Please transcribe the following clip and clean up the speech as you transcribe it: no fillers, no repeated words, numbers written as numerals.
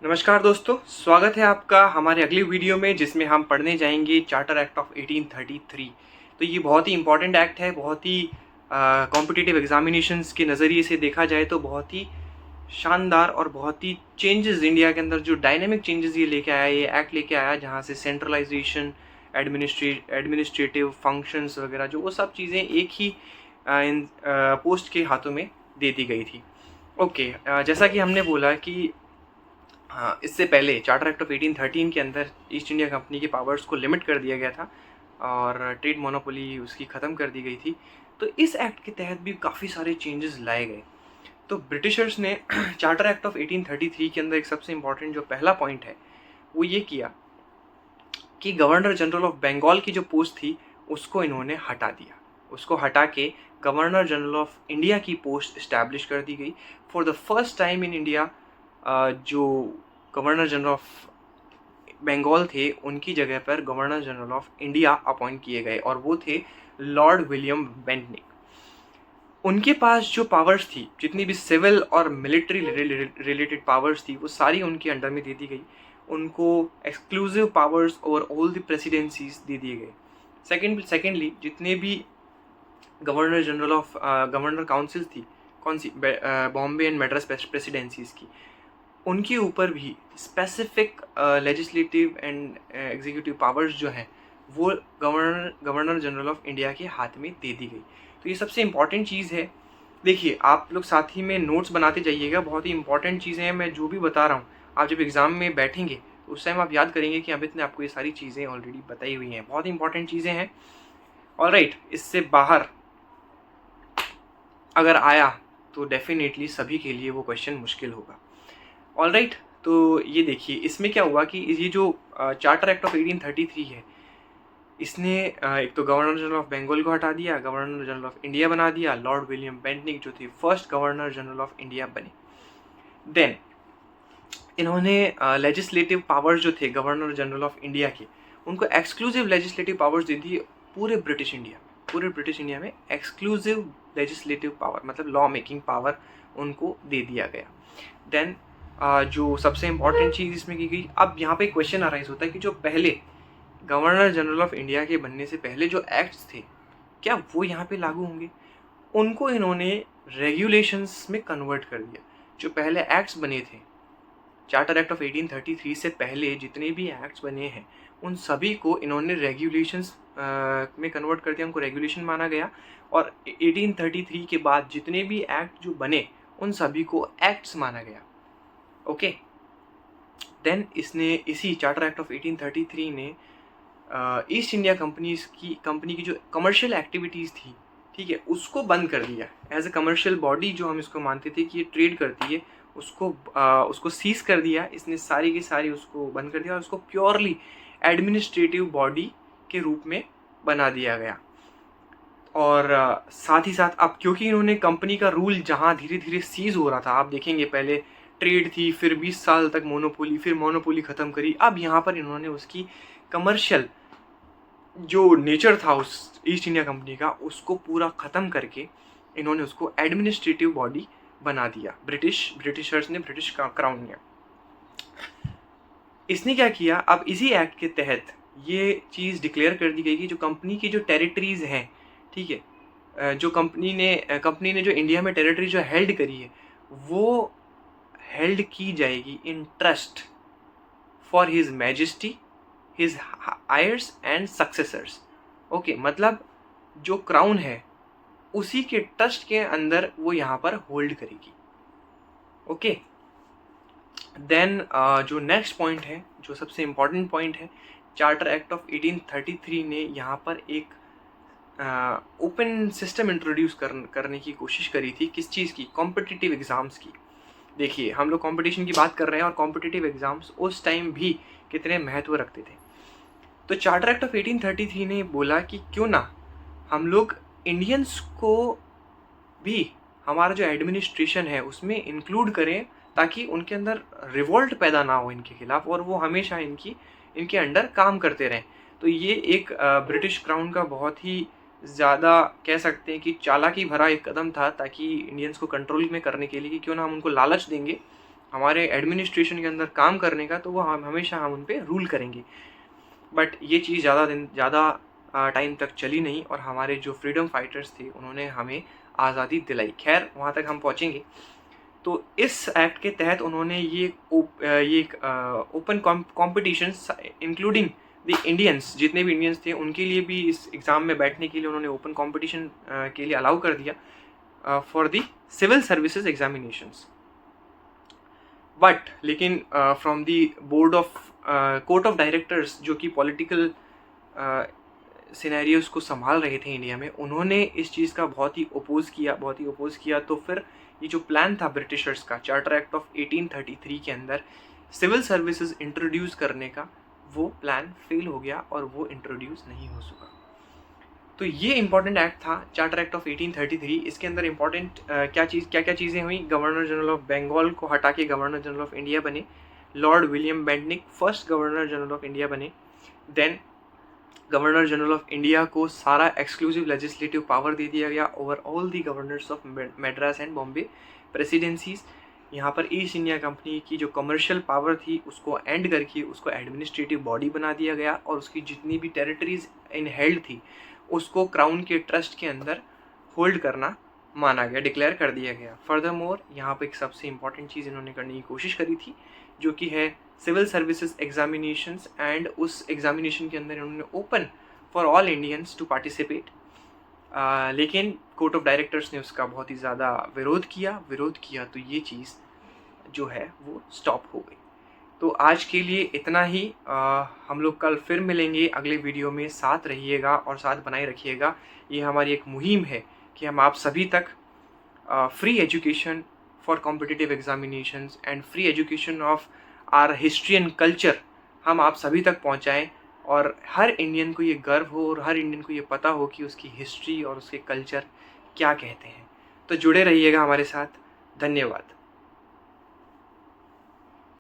नमस्कार दोस्तों, स्वागत है आपका हमारे अगली वीडियो में जिसमें हम पढ़ने जाएंगे चार्टर एक्ट ऑफ 1833। तो ये बहुत ही इम्पॉर्टेंट एक्ट है। बहुत ही कॉम्पिटिटिव एग्जामिनेशंस के नज़रिए से देखा जाए तो बहुत ही शानदार और बहुत ही चेंजेस इंडिया के अंदर जो डायनेमिक चेंजेस ये लेके आया, ये एक्ट लेके आया, जहाँ से सेंट्रलाइजेशन, एडमिनिस्ट्रेटिव फंक्शंस वगैरह जो वो सब चीज़ें एक ही इन पोस्ट के हाथों में दे दी गई थी। ओके, जैसा कि हमने बोला कि हाँ, इससे पहले चार्टर एक्ट ऑफ 1813 के अंदर ईस्ट इंडिया कंपनी के पावर्स को लिमिट कर दिया गया था और ट्रेड मोनोपोली उसकी ख़त्म कर दी गई थी। तो इस एक्ट के तहत भी काफ़ी सारे चेंजेस लाए गए। तो ब्रिटिशर्स ने चार्टर एक्ट ऑफ 1833 के अंदर एक सबसे इम्पॉर्टेंट जो पहला पॉइंट है वो ये किया कि गवर्नर जनरल ऑफ बंगाल की जो पोस्ट थी उसको इन्होंने हटा दिया। उसको हटा के गवर्नर जनरल ऑफ इंडिया की पोस्ट इस्टेब्लिश कर दी गई। For the first time in India जो गवर्नर जनरल ऑफ बंगाल थे उनकी जगह पर governor general of India appoint किए गए और वो थे लॉर्ड विलियम बेंटिक। उनके पास जो पावर्स थी, जितनी भी सिविल और मिलिट्री रिलेटेड पावर्स थी, वो सारी उनके अंडर में दे दी गई। उनको exclusive powers over all the presidencies दे दिए गए। सेकेंडली जितने भी गवर्नर काउंसिल थी, कौन सी, बॉम्बे एंड मद्रास प्रेसिडेंसीज की, उनके ऊपर भी specific legislative and executive powers जो हैं वो गवर्नर जनरल ऑफ इंडिया के हाथ में दे दी गई। तो ये सबसे इम्पॉर्टेंट चीज़ है। देखिए, आप लोग साथ ही में नोट्स बनाते जाइएगा, बहुत ही इंपॉर्टेंट चीज़ें हैं। मैं जो भी बता रहा हूँ, आप जब एग्ज़ाम में बैठेंगे तो उस टाइम आप याद करेंगे कि अमित ने आपको ये सारी चीज़ें ऑलरेडी बताई हुई हैं। बहुत ही इंपॉर्टेंट चीज़ें हैं। ऑलराइट, इससे बाहर अगर आया तो डेफिनेटली सभी के लिए वो क्वेश्चन मुश्किल होगा। ऑलराइट, तो ये देखिए इसमें क्या हुआ कि ये जो चार्टर एक्ट ऑफ 1833 है, इसने एक तो गवर्नर जनरल ऑफ बंगाल को हटा दिया, गवर्नर जनरल ऑफ इंडिया बना दिया। लॉर्ड विलियम बेंटिक जो थे first governor general of India बने। देन इन्होंने लेजिस्लेटिव पावर्स जो थे गवर्नर जनरल ऑफ इंडिया के, उनको एक्सक्लूसिव लेजिस्लेटिव पावर्स दे दी पूरे ब्रिटिश इंडिया में एक्सक्लूसिव लेजिस्लेटिव पावर मतलब लॉ मेकिंग पावर उनको दे दिया गया। देन जो सबसे इम्पॉर्टेंट चीज़ इसमें की गई, अब यहाँ पे क्वेश्चन अराइज होता है कि जो पहले गवर्नर जनरल ऑफ इंडिया के बनने से पहले जो एक्ट्स थे, क्या वो यहाँ पे लागू होंगे? उनको इन्होंने रेगुलेशंस में कन्वर्ट कर दिया। जो पहले एक्ट्स बने थे चार्टर एक्ट ऑफ 1833 से पहले, जितने भी एक्ट्स बने हैं उन सभी को इन्होंने रेगुलेशंस में कन्वर्ट कर दिया, उनको रेगुलेशन माना गया। और 1833 के बाद जितने भी एक्ट जो बने उन सभी को एक्ट्स माना गया। ओके, देन इसने इसी चार्टर एक्ट ऑफ 1833 ने ईस्ट इंडिया कंपनी की जो कमर्शियल एक्टिविटीज़ थी, ठीक है, उसको बंद कर दिया। एज ए कमर्शियल बॉडी जो हम इसको मानते थे कि ये ट्रेड करती है, उसको सीज कर दिया इसने, सारी की सारी उसको बंद कर दिया और उसको प्योरली एडमिनिस्ट्रेटिव बॉडी के रूप में बना दिया गया। और साथ ही साथ अब क्योंकि इन्होंने कंपनी का रूल जहाँ धीरे धीरे सीज हो रहा था, आप देखेंगे पहले ट्रेड थी, फिर 20 साल तक मोनोपोली, फिर मोनोपोली ख़त्म करी, अब यहाँ पर इन्होंने उसकी कमर्शियल जो नेचर था उस ईस्ट इंडिया कंपनी का उसको पूरा ख़त्म करके इन्होंने उसको एडमिनिस्ट्रेटिव बॉडी बना दिया। ब्रिटिशर्स ने, ब्रिटिश क्राउन ने इसने क्या किया, अब इसी एक्ट के तहत ये चीज़ डिक्लेयर कर दी गई कि जो कंपनी की जो टेरिटरीज़ हैं, ठीक है, जो कंपनी ने जो इंडिया में टेरिटरी जो हेल्ड करी है वो हेल्ड की जाएगी in trust for his majesty, his Aires and successors. Okay, मतलब जो क्राउन है उसी के ट्रस्ट के अंदर वो यहाँ पर होल्ड करेगी। ओके, देन जो नेक्स्ट पॉइंट है, जो सबसे इम्पॉर्टेंट पॉइंट है, चार्टर एक्ट ऑफ 1833 ने यहाँ पर एक ओपन सिस्टम इंट्रोड्यूस करने की कोशिश करी थी। किस चीज़ की? कॉम्पिटिटिव एग्ज़ाम्स की। देखिए, हम लोग कंपटीशन की बात कर रहे हैं और कॉम्पिटिटिव एग्ज़ाम्स उस टाइम भी कितने महत्व रखते थे। तो चार्टर एक्ट ऑफ 1833 ने बोला कि क्यों ना हम लोग इंडियंस को भी हमारा जो एडमिनिस्ट्रेशन है उसमें इंक्लूड करें, ताकि उनके अंदर रिवोल्ट पैदा ना हो इनके खिलाफ और वो हमेशा इनके अंडर काम करते रहें। तो ये एक ब्रिटिश क्राउन का बहुत ही ज़्यादा कह सकते हैं कि चालाकी भरा एक कदम था, ताकि इंडियंस को कंट्रोल में करने के लिए कि क्यों ना हम उनको लालच देंगे हमारे एडमिनिस्ट्रेशन के अंदर काम करने का, तो वो हम हमेशा उन पर रूल करेंगे। बट ये चीज़ ज़्यादा टाइम तक चली नहीं और हमारे जो फ्रीडम फाइटर्स थे उन्होंने हमें आज़ादी दिलाई। खैर वहाँ तक हम पहुँचेंगे। तो इस एक्ट के तहत उन्होंने ये open competitions including the Indians, जितने भी इंडियंस थे उनके लिए भी इस एग्ज़ाम में बैठने के लिए उन्होंने ओपन कॉम्पिटिशन के लिए अलाउ कर दिया for the civil services examinations. But लेकिन from the board of court of directors, जो कि पॉलिटिकल सिनेरियोस को संभाल रहे थे इंडिया में, उन्होंने इस चीज़ का बहुत ही अपोज किया। तो फिर ये जो प्लान था ब्रिटिशर्स का, चार्टर एक्ट ऑफ 1833 के अंदर सिविल सर्विसेज इंट्रोड्यूस करने का, वो प्लान फेल हो गया और वो इंट्रोड्यूस नहीं हो सका। तो ये इंपॉर्टेंट एक्ट था, चार्टर एक्ट ऑफ 1833। इसके अंदर इंपॉर्टेंट क्या क्या चीज़ें हुई? गवर्नर जनरल ऑफ बंगाल को हटा के गवर्नर जनरल ऑफ इंडिया बने। Lord William Bentinck first governor general of India बने। Then governor general of India को सारा एक्सक्लूसिव लेजिस्लेटिव पावर दे दिया गया over all the governors of Madras and Bombay presidencies. यहाँ पर ईस्ट इंडिया कंपनी की जो कमर्शियल पावर थी उसको एंड करके उसको एडमिनिस्ट्रेटिव बॉडी बना दिया गया और उसकी जितनी भी टेरिटरीज इन हेल्ड थी उसको क्राउन के ट्रस्ट के अंदर होल्ड करना माना गया, डिक्लेयर कर दिया गया। फर्दर मोर यहाँ पर एक सबसे इंपॉर्टेंट चीज़ इन्होंने करने की कोशिश करी थी, जो कि है सिविल सर्विसेज एग्जामिनेशंस। एंड उस एग्जामिनेशन के अंदर इन्होंने open for all Indians to participate. लेकिन कोर्ट ऑफ डायरेक्टर्स ने उसका बहुत ही ज़्यादा विरोध किया तो ये चीज़ जो है वो स्टॉप हो गई। तो आज के लिए इतना ही। हम लोग कल फिर मिलेंगे अगले वीडियो में। साथ रहिएगा और साथ बनाए रखिएगा। ये हमारी एक मुहिम है कि हम आप सभी तक free education for competitive examinations and free education of our history and culture हम आप सभी तक पहुंचाएं और हर इंडियन को ये गर्व हो और हर इंडियन को ये पता हो कि उसकी हिस्ट्री और उसके कल्चर क्या कहते हैं। तो जुड़े रहिएगा हमारे साथ। धन्यवाद।